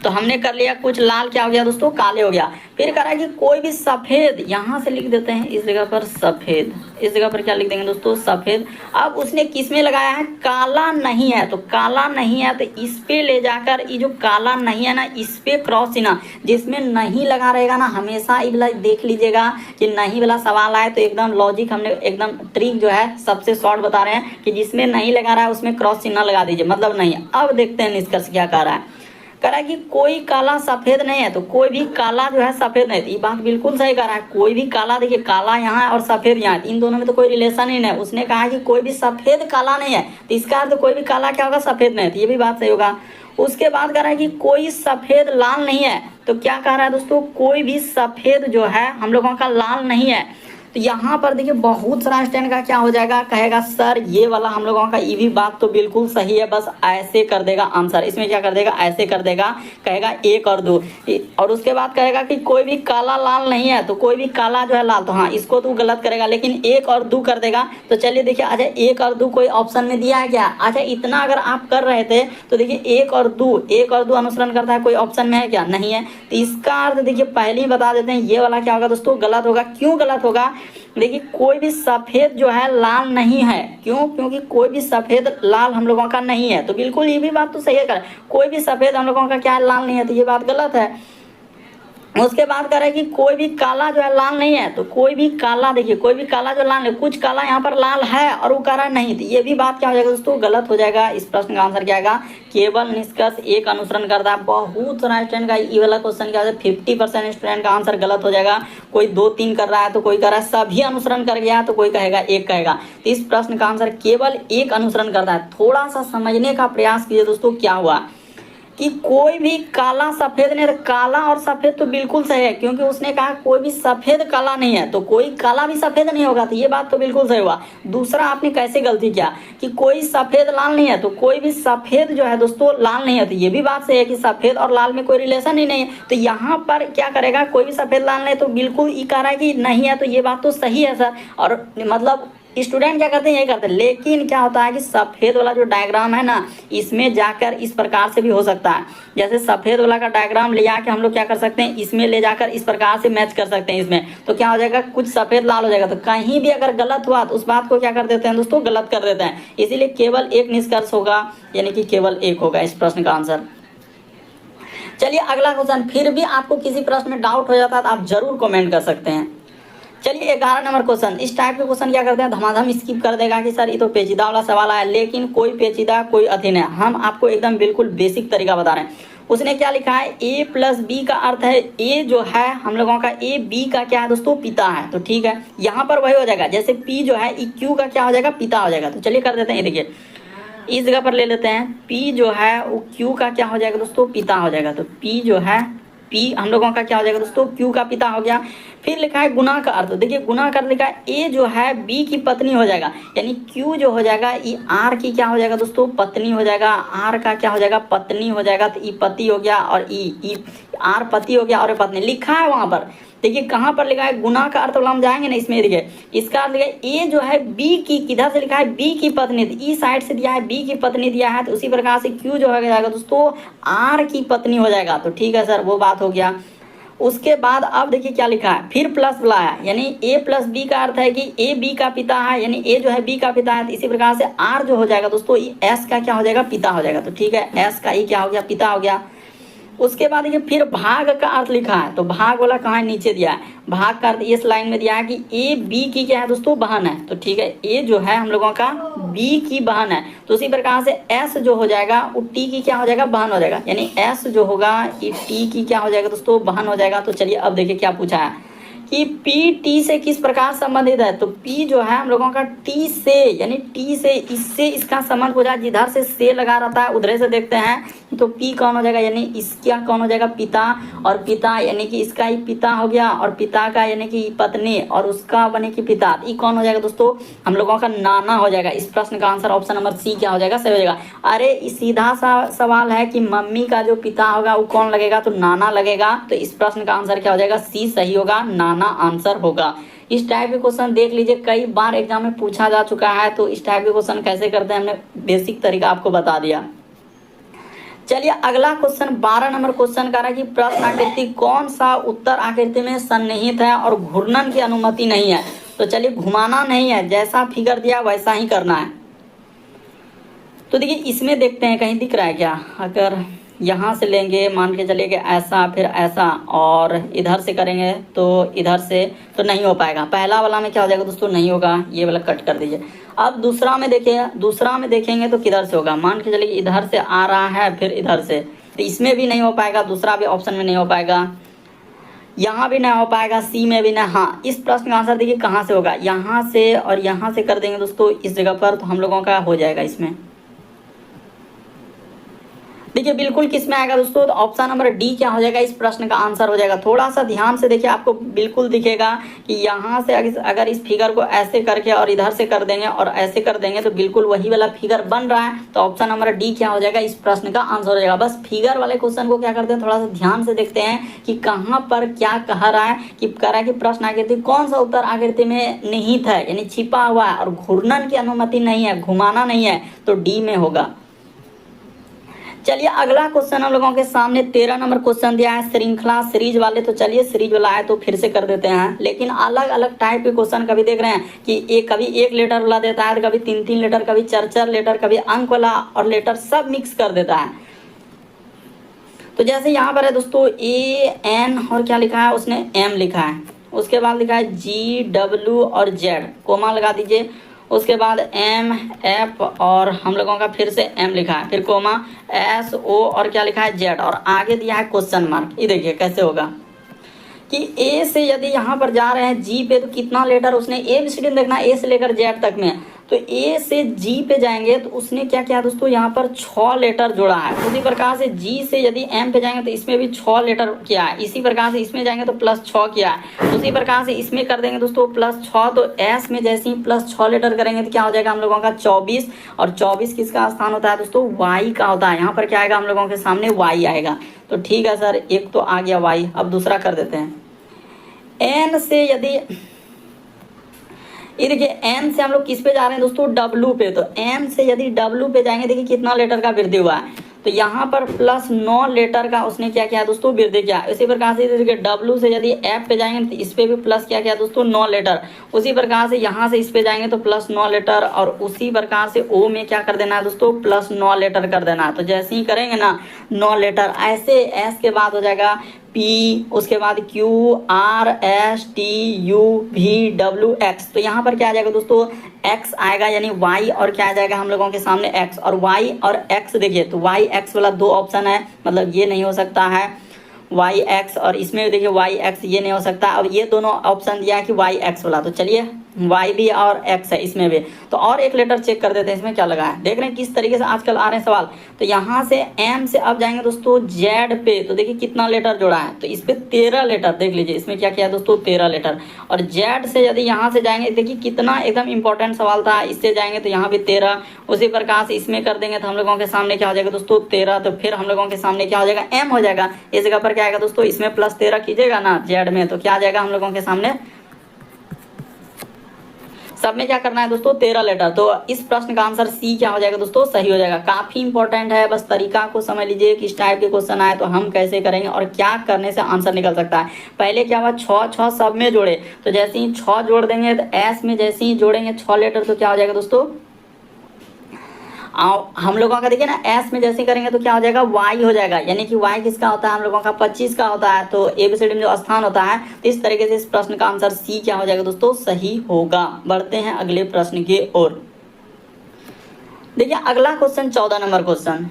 [SPEAKER 1] तो हमने कर लिया कुछ लाल क्या हो गया दोस्तों काले हो गया। फिर कह रहा है कि कोई भी सफेद, यहाँ से लिख देते हैं इस जगह पर सफेद, इस जगह पर क्या लिख देंगे दोस्तों सफेद। अब उसने किस में लगाया है काला नहीं है, तो काला नहीं है तो इस पे ले जाकर ये जो काला नहीं है ना, इस पे क्रॉस चिन्ह, जिसमें नहीं लगा रहेगा ना, हमेशा ये वाला देख लीजिएगा कि नहीं वाला सवाल आए तो एकदम लॉजिक, हमने एकदम ट्रिक जो है सबसे शॉर्ट बता रहे हैं कि जिसमें नहीं लगा रहा है उसमें क्रॉस चिन्ह लगा दीजिए, मतलब नहीं। अब देखते हैं निष्कर्ष क्या कह रहा है। कह रहा है कि कोई काला सफेद नहीं है, तो कोई भी काला जो है सफेद नहीं, तो ये बात बिल्कुल सही कह रहा है। कोई भी काला, देखिए काला यहाँ है और सफेद यहाँ है, इन दोनों में तो कोई रिलेशन ही नहीं। उसने कहा कि कोई भी सफेद काला नहीं है, तो इसका अर्थ कोई भी काला क्या होगा सफेद नहीं, तो ये भी बात सही होगा। उसके बाद कह रहा है कि कोई सफेद लाल नहीं है, तो क्या कह रहा है दोस्तों कोई भी सफेद जो है हम लोगों का लाल नहीं है, तो तो यहाँ पर देखिए बहुत सारा स्टूडेंट का क्या हो जाएगा, कहेगा सर ये वाला हम लोगों का ये भी बात तो बिल्कुल सही है, बस ऐसे कर देगा आंसर, इसमें क्या कर देगा, ऐसे कर देगा, कहेगा 1 और 2। और उसके बाद कहेगा कि कोई भी काला लाल नहीं है, तो कोई भी काला जो है लाल, तो हाँ इसको तो गलत करेगा, लेकिन 1 और 2 कर देगा। तो चलिए देखिए, अच्छा 1 और 2 कोई ऑप्शन में दिया है क्या? अच्छा इतना अगर आप कर रहे थे तो देखिए 1 और 2 अनुसरण करता है, कोई ऑप्शन में है क्या? नहीं है। तो इसका अर्थ देखिए पहले ही बता देते हैं, ये वाला क्या होगा दोस्तों, गलत होगा। क्यों गलत होगा? देखिए कोई भी सफेद जो है लाल नहीं है। क्यों? क्योंकि कोई भी सफेद लाल हम लोगों का नहीं है। तो बिल्कुल ये भी बात तो सही है, कोई भी सफेद हम लोगों का क्या है, लाल नहीं है, तो ये बात गलत है। उसके बाद कह रहे हैं कि कोई भी काला जो है लाल नहीं है, तो कोई भी काला, देखिए कोई भी काला जो लाल है, कुछ काला यहाँ पर लाल है और वो कह रहा है नहीं, तो ये भी बात क्या हो जाएगा दोस्तों, गलत हो जाएगा। इस प्रश्न का आंसर क्या आएगा, केवल निष्कर्ष 1 अनुसरण करता है। बहुत सारा स्टूडेंट का ये वाला क्वेश्चन क्या है, 50% स्टूडेंट का आंसर गलत हो जाएगा। कोई 2-3 कर रहा है, तो कोई कह रहा है सभी अनुसरण कर गया, तो कोई कहेगा 1 कहेगा। तो इस प्रश्न का आंसर केवल 1 अनुसरण करता है। थोड़ा सा समझने का प्रयास कीजिए दोस्तों, क्या हुआ कि कोई भी काला सफेद नहीं, काला और सफेद तो बिल्कुल सही है, क्योंकि उसने कहा कोई भी सफेद काला नहीं है, तो कोई काला भी सफेद नहीं होगा, तो ये बात तो बिल्कुल सही हुआ। दूसरा आपने कैसे गलती किया कि कोई सफेद लाल नहीं है, तो कोई भी सफेद जो है दोस्तों लाल नहीं है, तो ये भी बात सही है कि सफेद और लाल में कोई रिलेशन ही नहीं है। तो यहाँ पर क्या करेगा, कोई भी सफेद लाल नहीं, तो बिल्कुल ये कह रहा है कि नहीं है, तो ये बात तो सही है सर। और मतलब स्टूडेंट क्या करते हैं, यही करते हैं। लेकिन क्या होता है कि सफेद वाला जो डायग्राम है ना, इसमें जाकर इस प्रकार से भी हो सकता है। जैसे सफेद वाला का डायग्राम ले आके हम लोग क्या कर सकते हैं, इसमें ले जाकर इस प्रकार से मैच कर सकते हैं इसमें, तो क्या हो जाएगा, कुछ सफेद लाल हो जाएगा। तो कहीं भी अगर गलत हुआ तो उस बात को क्या कर देते हैं दोस्तों, गलत कर देते हैं। इसीलिए केवल 1 निष्कर्ष होगा, यानी कि केवल 1 होगा इस प्रश्न का आंसर। चलिए अगला क्वेश्चन, फिर भी आपको किसी प्रश्न में डाउट हो जाता है तो आप जरूर कमेंट कर सकते हैं। चलिए 11 नंबर क्वेश्चन, इस टाइप के क्वेश्चन क्या करते हैं, धमाधम स्किप कर देगा कि सर ये तो पेचीदा वाला सवाल आया, लेकिन कोई पेचीदा कोई अथी नहीं, हम आपको एकदम बिल्कुल बेसिक तरीका बता रहे हैं। उसने क्या लिखा है, a + b का अर्थ है, a जो है हम लोगों का a, b का क्या है दोस्तों, पिता है। तो ठीक है, यहाँ पर वही हो जाएगा, जैसे p जो है q का क्या हो जाएगा, पिता हो जाएगा। तो चलिए कर देते हैं, ये देखिए इस जगह पर ले लेते हैं, p जो है वो q का क्या हो जाएगा दोस्तों, पिता हो जाएगा। तो p जो है P हम लोगों का क्या हो जाएगा दोस्तों, Q का पिता हो गया। फिर लिखा है गुना का अर्थ, देखिए गुना का अर्थ लिखा है A जो है B की पत्नी हो जाएगा, यानी Q जो हो जाएगा ये R की क्या हो जाएगा दोस्तों, पत्नी हो जाएगा। R का क्या हो जाएगा, पत्नी हो जाएगा। तो ई पति हो गया और ई R पति हो गया और पत्नी लिखा है वहां पर। देखिए कहाँ पर लिखा है, गुना का अर्थ वाला हम जाएंगे ना, इसमें देखिए इसका अर्थ लिखा है A जो है B की, किधर से लिखा है, B की पत्नी, ई साइड से दिया है, B की पत्नी दिया है, तो उसी प्रकार से Q जो हो जाएगा दोस्तों, R की पत्नी हो जाएगा। तो ठीक है सर, वो बात हो गया। उसके बाद अब देखिए क्या लिखा है, फिर प्लस बुलाया, यानी A + B का अर्थ है कि A B का पिता है, यानी A जो है B का पिता है। तो इसी प्रकार से R जो हो जाएगा दोस्तों, S का क्या हो जाएगा, पिता हो जाएगा। तो ठीक है, S का क्या हो गया, पिता हो गया। उसके बाद देखिए फिर भाग का अर्थ लिखा है, तो भाग वाला कहाँ है, नीचे दिया है। भाग का अर्थ इस लाइन में दिया है कि ए बी की क्या है दोस्तों, बहन है। तो ठीक है, ए जो है हम लोगों का बी की बहन है। तो उसी प्रकार से एस जो हो जाएगा वो टी की क्या हो जाएगा, बहन हो जाएगा, यानी एस जो होगा ये टी की क्या हो जाएगा दोस्तों, बहन हो जाएगा। तो चलिए अब देखिए क्या पूछा है कि P T से किस प्रकार संबंधित है। तो P जो है हम लोगों का T से, यानी T से, इससे इसका संबंध हो जाए, जिधर से लगा रहता है उधर से देखते हैं। तो P कौन हो जाएगा, यानी इसका कौन हो जाएगा, पिता। और पिता यानी कि इसका ही पिता हो गया, और पिता का यानी कि पत्नी, और उसका बने कि पिता, ये कौन हो जाएगा दोस्तों, हम लोगों का नाना हो जाएगा। इस प्रश्न का आंसर ऑप्शन नंबर सी क्या हो जाएगा, सही हो जाएगा। अरे सीधा सा सवाल है कि मम्मी का जो पिता होगा वो कौन लगेगा, तो नाना लगेगा। तो इस प्रश्न का आंसर क्या हो जाएगा, सी सही होगा, नाना आंसर होगा। इस टाइप के क्वेश्चन देख लीजिए, कई बार एग्जाम में पूछा जा चुका है। तो इस टाइप के क्वेश्चन कैसे करते हैं, हमने बेसिक तरीका आपको बता दिया। चलिए अगला क्वेश्चन 12 नंबर क्वेश्चन का रहा कि प्रश्न आकृति कौन सा उत्तर आकृति में सन्निहित है और घूर्णन की अनुमति नहीं है। तो चलिए घुमाना नहीं है, जैसा फिगर दिया वैसा ही करना है। तो देखिए इसमें देखते हैं कहीं दिख रहा है क्या, अगर यहाँ से लेंगे, मान के चलिए कि ऐसा फिर ऐसा और इधर से करेंगे तो इधर से, तो नहीं हो पाएगा। पहला वाला में क्या हो जाएगा दोस्तों, नहीं होगा, ये वाला कट कर दीजिए। अब दूसरा में देखिए, दूसरा में देखेंगे तो किधर से होगा, मान के चलिए इधर से आ रहा है फिर इधर से, तो इसमें भी नहीं हो पाएगा, दूसरा भी ऑप्शन में नहीं हो पाएगा, यहाँ भी नहीं हो पाएगा, सी में भी नहीं। हाँ, इस प्रश्न का आंसर देखिए कहाँ से होगा, यहाँ से और यहाँ से कर देंगे दोस्तों इस जगह पर, तो हम लोगों का हो जाएगा इसमें। देखिए बिल्कुल किस में आएगा दोस्तों, तो ऑप्शन नंबर डी क्या हो जाएगा, इस प्रश्न का आंसर हो जाएगा। थोड़ा सा ध्यान से देखिए, आपको बिल्कुल दिखेगा कि यहाँ से अगर इस फिगर को ऐसे करके और इधर से कर देंगे और ऐसे कर देंगे तो बिल्कुल वही वाला फिगर बन रहा है। तो ऑप्शन नंबर डी क्या हो जाएगा, इस प्रश्न का आंसर हो जाएगा। बस फिगर वाले क्वेश्चन को क्या करते हैं, थोड़ा सा ध्यान से देखते हैं कि कहाँ पर क्या कह रहा है, कि कह रहा है कि प्रश्न आकृति कौन सा उत्तर आकृति में निहित है, यानी छिपा हुआ है और घूर्णन की अनुमति नहीं है, घुमाना नहीं है, तो डी में होगा। चलिए अगला क्वेश्चन हम लोगों के सामने 13 नंबर क्वेश्चन दिया है श्रृंखला सीरीज वाले। तो चलिए सीरीज वाला है तो फिर से कर देते हैं, लेकिन अलग अलग टाइप के क्वेश्चन कभी देख रहे हैं कि कभी एक लेटर वाला देता है, कभी 3-3 लेटर, कभी 4-4 लेटर, कभी अंक वाला और लेटर सब मिक्स कर देता है। तो जैसे यहाँ पर है दोस्तों AN और क्या लिखा है, उसने M लिखा है, उसके बाद लिखा है GW और Z, कोमा लगा दीजिए, उसके बाद MF और हम लोगों का फिर से M लिखा है, फिर कोमा SO और क्या लिखा है Z, और आगे दिया है क्वेश्चन मार्क। ये देखिए कैसे होगा कि A से यदि यहाँ पर जा रहे हैं G पे, तो कितना लेटर उसने ABCD देखना A से लेकर Z तक में, तो A से G पे जाएंगे तो उसने क्या किया दोस्तों, यहाँ पर 6 लेटर जोड़ा है। उसी प्रकार से G से यदि M पे जाएंगे तो इसमें भी 6 लेटर किया है। इसी प्रकार से इसमें जाएंगे तो +6 किया है। उसी प्रकार से इसमें कर देंगे दोस्तों +6, तो S में जैसे ही +6 लेटर करेंगे तो क्या हो जाएगा हम लोगों का 24, और 24 किसका स्थान होता है दोस्तों, Y का होता है। यहाँ पर क्या आएगा हम लोगों के सामने Y आएगा। तो ठीक है सर, एक तो आ गया Y, अब दूसरा कर देते हैं। N से यदि ये देखिए N से हम लोग किस पे जा रहे हैं दोस्तों, W पे, तो N से यदि W पे जाएंगे, देखिए कितना लेटर का वृद्धि हुआ है, तो यहाँ पर +9 लेटर का उसने क्या किया दोस्तों, वृद्धि किया। इसी प्रकार से देखिए W से यदि F पे जाएंगे तो इस पे भी प्लस क्या किया दोस्तों, 9 लेटर। उसी प्रकार से यहाँ से इस पे जाएंगे तो +9 लेटर, और उसी प्रकार से O में क्या कर देना है दोस्तों, +9 लेटर कर देना है। तो जैसे ही करेंगे ना 9 लेटर, ऐसे S के बाद हो जाएगा P, उसके बाद Q, R, S, T, U, V, W, X। तो यहाँ पर क्या आ जाएगा दोस्तों, X आएगा, यानी Y और क्या आ जाएगा हम लोगों के सामने X, और Y और X देखिए तो Y X वाला 2 ऑप्शन है, मतलब ये नहीं हो सकता है Y X, और इसमें देखिए Y X ये नहीं हो सकता। अब ये दोनों ऑप्शन दिया है कि Y X वाला, तो चलिए Y भी और X है इसमें भी। तो और एक लेटर चेक कर देते हैं इसमें क्या लगा है, देख रहे हैं किस तरीके से आजकल आ रहे हैं सवाल। तो यहाँ से M से अब जाएंगे दोस्तों Z पे, तो देखिए कितना लेटर जोड़ा है, तो इस पे 13 लेटर, देख लीजिए इसमें क्या किया दोस्तों, 13 लेटर। और Z से यदि यहाँ से जाएंगे, देखिए कितना एकदम इंपॉर्टेंट सवाल था, इससे जाएंगे तो यहाँ भी 13। उसी प्रकार से इसमें कर देंगे तो हम लोगों के सामने क्या हो जाएगा दोस्तों, 13। तो फिर हम लोगों के सामने क्या हो जाएगा, M हो जाएगा। इस जगह पर क्या आएगा दोस्तों, इसमें +13 कीजिएगा ना Z में, तो क्या आ जाएगा हम लोगों के सामने, सब में क्या करना है दोस्तों, 13 लेटर। तो इस प्रश्न का आंसर सी क्या हो जाएगा दोस्तों, सही हो जाएगा। काफी इंपॉर्टेंट है, बस तरीका को समझ लीजिए किस टाइप के क्वेश्चन आए तो हम कैसे करेंगे और क्या करने से आंसर निकल सकता है। पहले क्या हुआ, 6 सब में जोड़े, तो जैसे ही 6 जोड़ देंगे तो एस में जैसे ही जोड़ेंगे 6 लेटर, तो क्या हो जाएगा दोस्तों, हम लोगों का देखिए ना एस में जैसे करेंगे तो क्या हो जाएगा, वाई हो जाएगा, यानी कि वाई किसका होता है हम लोगों का 25 का होता है। तो एबीसीडी में जो स्थान होता है, तो इस तरीके से इस प्रश्न का आंसर सी क्या हो जाएगा दोस्तों, सही होगा। बढ़ते हैं अगले प्रश्न की ओर। देखिए अगला क्वेश्चन 14 नंबर क्वेश्चन।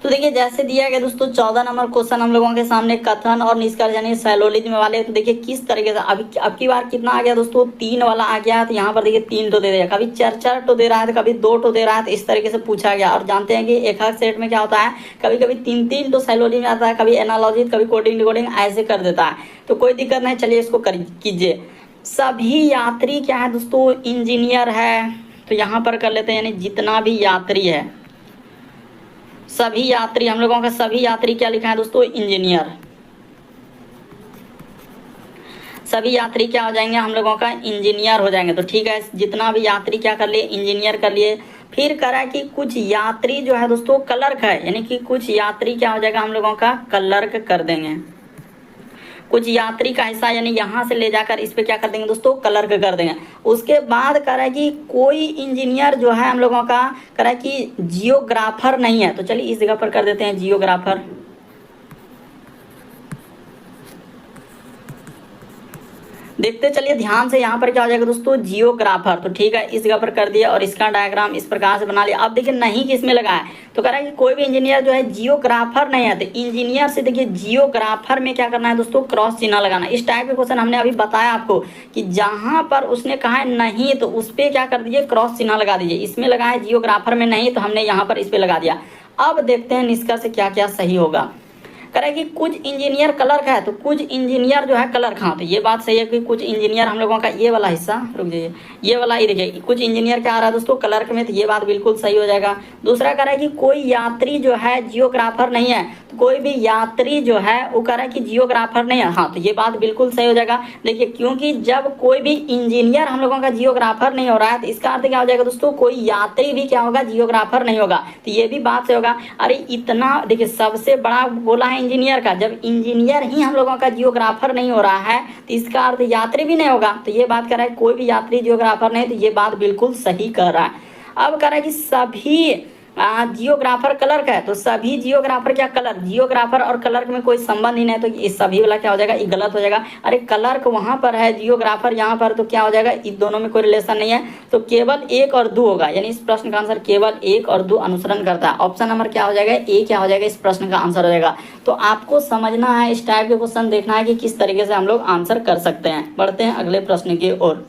[SPEAKER 1] तो देखिए जैसे दिया गया दोस्तों 14 नंबर क्वेश्चन हम लोगों के सामने कथन और निष्कर्ष यानी सैलोलिज्म वाले। तो देखिए किस तरीके से अब की बार कितना आ गया दोस्तों, 3 वाला आ गया। तो यहाँ पर देखिए 3 तो दे दिया, कभी 4 तो दे रहा है, तो कभी 2 तो दे रहा है। तो इस तरीके से पूछा गया। और जानते हैं कि एक सेट में क्या होता है, कभी कभी 3 तो सैलोलिज्म आता है, कभी एनालॉजी, कभी कोडिंग डिकोडिंग ऐसे कर देता है। तो कोई दिक्कत नहीं, चलिए इसको कीजिए। सभी यात्री क्या है दोस्तों, इंजीनियर है। तो यहाँ पर कर लेते हैं, यानी जितना भी यात्री है, सभी यात्री, हम लोगों का सभी यात्री क्या लिखा है दोस्तों, इंजीनियर। सभी यात्री क्या हो जाएंगे हम लोगों का, इंजीनियर हो जाएंगे। तो ठीक है, जितना भी यात्री क्या कर लिए, इंजीनियर कर लिए। फिर करा कि कुछ यात्री जो है दोस्तों क्लर्क है, यानी कि कुछ यात्री क्या हो जाएगा हम लोगों का, क्लर्क कर देंगे। कुछ यात्री का हिस्सा यानी यहाँ से ले जाकर इस पे क्या कर देंगे दोस्तों, क्लर्क कर देंगे। उसके बाद कह रहा है कि कोई इंजीनियर जो है हम लोगों का, कह रहा है कि जियोग्राफर नहीं है। तो चलिए इस जगह पर कर देते हैं जियोग्राफर। देखते चलिए ध्यान से, यहाँ पर क्या हो जाएगा दोस्तों, जियोग्राफर। तो ठीक है, इस जगह पर कर दिया और इसका डायग्राम इस प्रकार से बना लिया। अब देखिए नहीं किस में लगा है, तो कह रहा है कि कोई भी इंजीनियर जो है जियोग्राफर नहीं है। तो इंजीनियर से देखिए जियोग्राफर में क्या करना है दोस्तों, क्रॉस चिन्ह लगाना। इस टाइप के क्वेश्चन हमने अभी बताया आपको कि जहां पर उसने कहा है नहीं, तो उस पर क्या कर दीजिए, क्रॉस चिन्ह लगा दीजिए। इसमें लगा है जियोग्राफर में नहीं, तो हमने यहाँ पर इस पर लगा दिया। अब देखते हैं निष्कर्ष क्या क्या सही होगा। कह रहा है कि कुछ इंजीनियर कलर का है, तो कुछ इंजीनियर जो है कलर का, तो ये बात सही है कि कुछ इंजीनियर हम लोगों का ये वाला हिस्सा, रुक जाइए, ये वाला ही देखिए, कुछ इंजीनियर क्या आ रहा है दोस्तों कलर में, तो ये बात बिल्कुल सही हो जाएगा। दूसरा कह रहा है कि कोई यात्री जो है जियोग्राफर नहीं है, तो कोई भी यात्री जो है वो कह रहा है कि जियोग्राफर नहीं है, हाँ तो ये बात बिल्कुल सही हो जाएगा। देखिए क्योंकि जब कोई भी इंजीनियर हम लोगों का जियोग्राफर नहीं हो रहा है, तो इसका अर्थ क्या हो जाएगा दोस्तों, कोई यात्री भी क्या होगा, जियोग्राफर नहीं होगा, तो ये भी बात सही होगा। अरे इतना देखिए सबसे बड़ा बोला है इंजीनियर का, जब इंजीनियर ही हम लोगों का जियोग्राफर नहीं हो रहा है तो इसका अर्थ यात्री भी नहीं होगा, तो ये बात कर रहा है कोई भी यात्री जियोग्राफर नहीं, तो ये बात बिल्कुल सही कर रहा है। अब कह रहा है कि सभी जियोग्राफर कलर का है, तो सभी जियोग्राफर क्या कलर, जियोग्राफर और कलर में कोई संबंध ही नहीं, तो इस सभी वाला क्या हो जाएगा, ये गलत हो जाएगा। अरे कलर वहां पर है, जियोग्राफर यहाँ पर, तो क्या हो जाएगा, इन दोनों में कोई रिलेशन नहीं है, तो केवल 1 और 2 होगा, यानी इस प्रश्न का आंसर केवल 1 और 2 अनुसरण करता है। ऑप्शन नंबर क्या हो जाएगा, ए क्या हो जाएगा, इस प्रश्न का आंसर हो जाएगा। तो आपको समझना है, इस टाइप के क्वेश्चन देखना है कि किस तरीके से हम लोग आंसर कर सकते हैं। बढ़ते हैं अगले प्रश्न की ओर।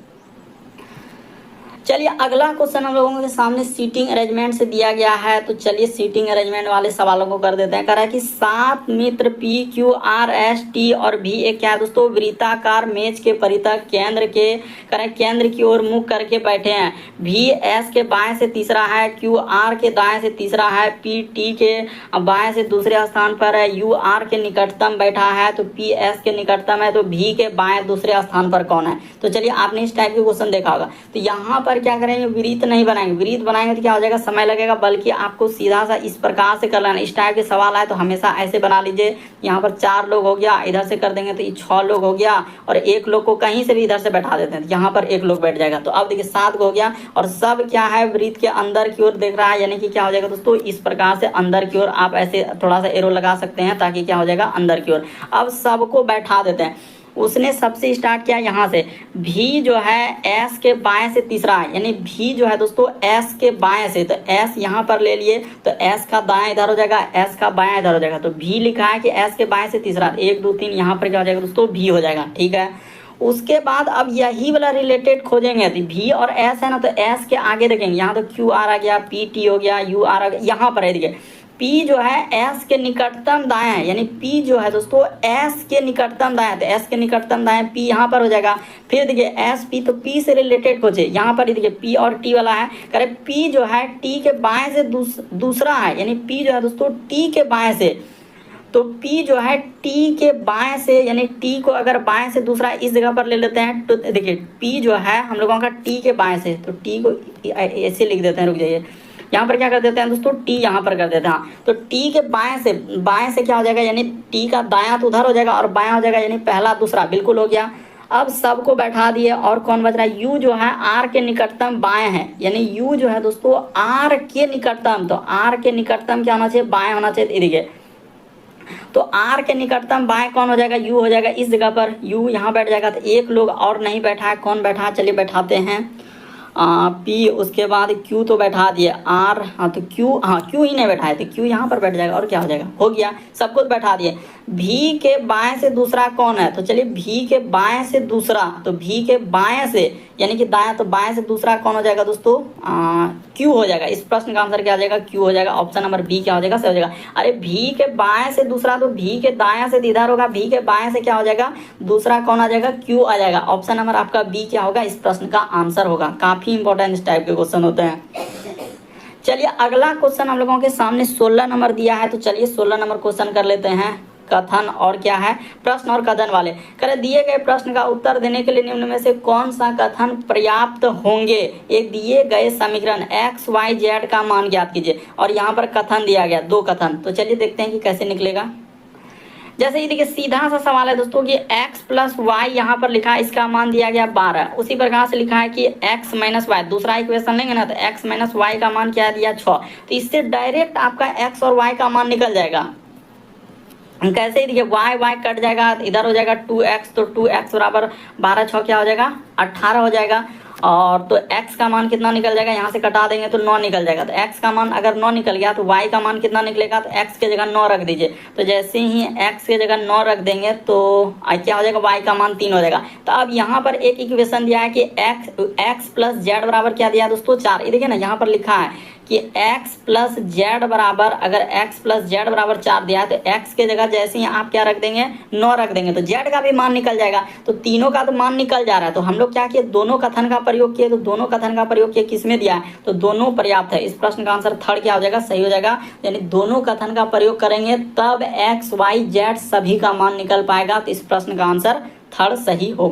[SPEAKER 1] चलिए अगला क्वेश्चन हम लोगों के सामने सीटिंग अरेंजमेंट से दिया गया है, तो चलिए सीटिंग अरेंजमेंट वाले सवालों को कर देते हैं। कह रहा है कि 7 मित्र P Q R S T और V एक क्या है दोस्तों, वृत्ताकार मेज के परितः केंद्र की ओर मुख करके बैठे हैं। V S के बाएं से तीसरा है, Q R के दाएं से तीसरा है, P T के बाएं से दूसरे स्थान पर है, U R के निकटतम बैठा है, तो P S के निकटतम है, तो V के बाएं दूसरे स्थान पर कौन है। तो चलिए आपने इस टाइप के क्वेश्चन देखा होगा, तो यहाँ पर क्या करेंगे, वृत्त नहीं बनाएंगे, वृत्त बनाएंगे तो क्या हो जाएगा, समय लगेगा, बल्कि आपको सीधा सा इस प्रकार से कर लेना। इस टाइप के सवाल आए तो हमेशा ऐसे बना लीजिए, यहाँ पर 4 लोग हो गया, इधर से कर देंगे तो ये 6 लोग हो गया, और 1 लोग को कहीं से भी इधर से बैठा देते हैं, तो यहाँ पर 1 लोग बैठ जाएगा। तो अब देखिए 7 हो गया, और सब क्या है, वृत्त के अंदर की ओर देख रहा है, यानी कि क्या हो जाएगा दोस्तों, इस प्रकार से अंदर की ओर आप ऐसे थोड़ा सा एरो लगा सकते हैं, ताकि क्या हो जाएगा, अंदर की ओर। अब सबको बैठा देते हैं। उसने सबसे स्टार्ट किया यहाँ से, भी जो है S के बाएं से तीसरा है, यानी भी जो है दोस्तों S के बाएं से, तो S यहाँ पर ले लिए, तो S का दाएं इधर हो जाएगा, S का बायां इधर हो जाएगा, तो भी लिखा है कि S के बाएं से तीसरा, 1 2 3 यहाँ पर क्या हो जाएगा दोस्तों, भी हो जाएगा, ठीक है। उसके बाद अब यही वाला रिलेटेड खोजेंगे, तो भी और S है ना, तो S के आगे देखेंगे, यहाँ तो Q R आ गया, P T हो गया, U R आ गया, यहाँ पर है देखिए P जो है S के निकटतम दाएं है, यानी P जो है दोस्तों S के निकटतम दाएं, तो S के निकटतम दाएं P यहाँ पर हो जाएगा। फिर देखिए S P, तो P से रिलेटेड खोजे, यहाँ पर देखिए P और T वाला है, करे P जो है T के बाएं से दूसरा है, यानी P जो है दोस्तों T के बाएं से, तो P जो है T के बाएं से, यानी T को अगर बाएं से दूसरा इस जगह पर ले लेते हैं, तो देखिए P जो है हम लोगों का T के बाएं से, तो T को ऐसे लिख देते हैं, रुक जाइए, यहाँ पर क्या कर देते हैं दोस्तों, T यहाँ पर कर देते हैं, तो T के बाएं से क्या हो जाएगा, यानी T का दायां तो उधर हो जाएगा और बायां हो जाएगा, यानी पहला दूसरा बिल्कुल हो गया। अब सबको बैठा दिए, और कौन बच रहा है, U जो है R के निकटतम बाएं है, यानी U जो है दोस्तों R के निकटतम, तो R के निकटतम क्या होना चाहिए, बाएं होना चाहिए, देखिए तो R के निकटतम बाएं कौन हो जाएगा, U हो जाएगा, इस जगह पर U यहाँ बैठ जाएगा। तो 1 लोग और नहीं बैठा है, कौन बैठा है, चलिए बैठाते हैं P, उसके बाद Q तो बैठा दिए, R, हाँ तो Q ही नहीं बैठा है, तो Q यहाँ पर बैठ जाएगा, और क्या हो जाएगा, हो गया, सब कुछ बैठा दिए। V के बाएं से दूसरा कौन है, तो चलिए V के बाएं से दूसरा, तो V के बाएं से यानी कि दाएं, तो बाएं से दूसरा कौन हो जाएगा दोस्तों, Q हो जाएगा। इस प्रश्न का आंसर क्या हो जाएगा, Q हो जाएगा। ऑप्शन नंबर B क्या हो जाएगा, सही हो जाएगा। अरे V के बाएं से दूसरा, तो V के दाएं से इधर होगा, V के बाएं से क्या हो जाएगा, दूसरा कौन आ जाएगा, Q आ जाएगा। ऑप्शन नंबर आपका B क्या होगा, इस प्रश्न का आंसर होगा। काफी इंपॉर्टेंट इस टाइप के क्वेश्चन होते हैं। चलिए अगला क्वेश्चन हम लोगों के सामने 16 नंबर दिया है, तो चलिए 16 नंबर क्वेश्चन कर लेते हैं। कथन और क्या है, प्रश्न और कथन वाले। करे दिए गए प्रश्न का उत्तर देने के लिए निम्न में से कौन सा कथन पर्याप्त होंगे। एक दिए गए समीकरण x y z का मान ज्ञात कीजिए, और यहाँ पर कथन दिया गया 2 कथन। तो चलिए देखते हैं कि कैसे निकलेगा। जैसे ये देखिए सीधा सा सवाल है दोस्तों कि x प्लस वाई यहाँ पर लिखा है, इसका मान दिया गया 12। उसी प्रकार से लिखा है कि x माइनस वाई, दूसरा इक्वेशन लेंगे ना, तो x माइनस वाई का मान क्या दिया 6। तो इससे डायरेक्ट आपका x और y का मान निकल जाएगा। कैसे ही देखिए y कट जाएगा, इधर हो जाएगा 2x, तो 2x बराबर 12 6 क्या हो जाएगा 18 हो जाएगा। और तो x का मान कितना निकल जाएगा, यहाँ से कटा देंगे तो 9 निकल जाएगा। तो x का मान अगर 9 निकल गया तो y का मान कितना निकलेगा, तो x के जगह 9 रख दीजिए। तो जैसे ही x के जगह 9 रख देंगे तो क्या हो जाएगा, y का मान 3 हो जाएगा। तो अब यहाँ पर एक इक्वेशन दिया है कि x प्लस जेड बराबर क्या दिया है दोस्तों 4। ये देखिए ना यहाँ पर लिखा है कि x प्लस जेड बराबर, अगर x प्लस जेड बराबर 4 दिया है तो x के जगह जैसे ही आप क्या रख देंगे 9 रख देंगे तो z का भी मान निकल जाएगा। तो तीनों का तो मान निकल जा रहा है, तो हम लोग क्या किए, दोनों कथन का प्रयोग किए। तो दोनों कथन का प्रयोग किए, किसमें दिया है, तो दोनों पर्याप्त है। इस प्रश्न का आंसर थर्ड क्या हो जाएगा, सही हो जाएगा। यानी दोनों कथन का प्रयोग करेंगे तब x y z सभी का मान निकल पाएगा। तो इस प्रश्न का आंसर थर्ड सही होगा।